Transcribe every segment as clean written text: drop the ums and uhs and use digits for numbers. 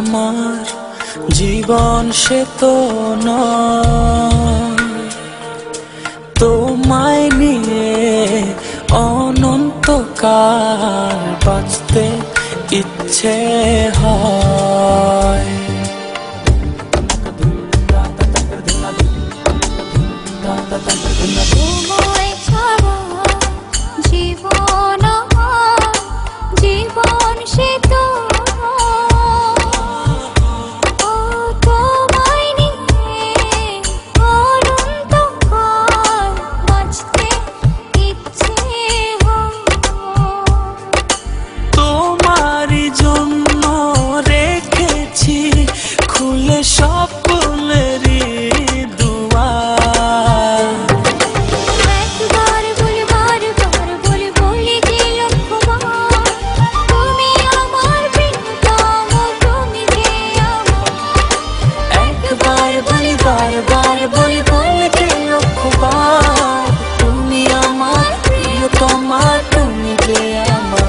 আমার জীবন সে তো নয়, তোমায় নিয়ে অনন্তকাল বাঁচতে ইচ্ছে হয়। তোমায় ছাড়া জীবন আমার, জীবন সে তো তোমায় নিয়ে অনন্তকাল বাঁচতে ইচ্ছে হয়। তোমারই জন্য রেখেছি খুলে স্বপ্নেরই দুয়ার। একবার বলি বারবার বলি বলি যে লক্ষ্যবার, তুমি আমার প্রিয়তম, তুমি যে আমার। একবার বলি বারবার বলি বলি যে লক্ষ্যবার, তুমি আমার প্রিয়তমা, তুমি যে আমার।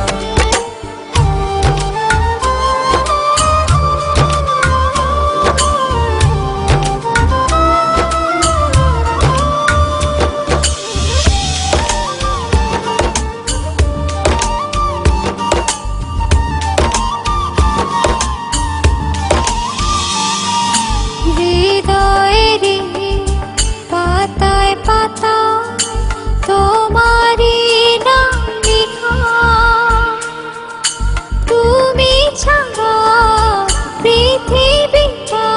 হৃদয়েরই পাতায় পাতায় তোমারই নাম লেখা, তুমি ছাড়া পৃথিবীটা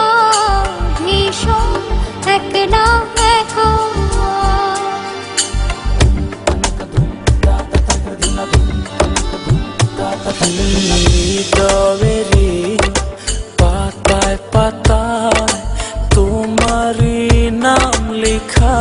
ভীষণ একলা একা। হৃদয়েরই পাতায় পাতায় তোমারই নাম লেখা।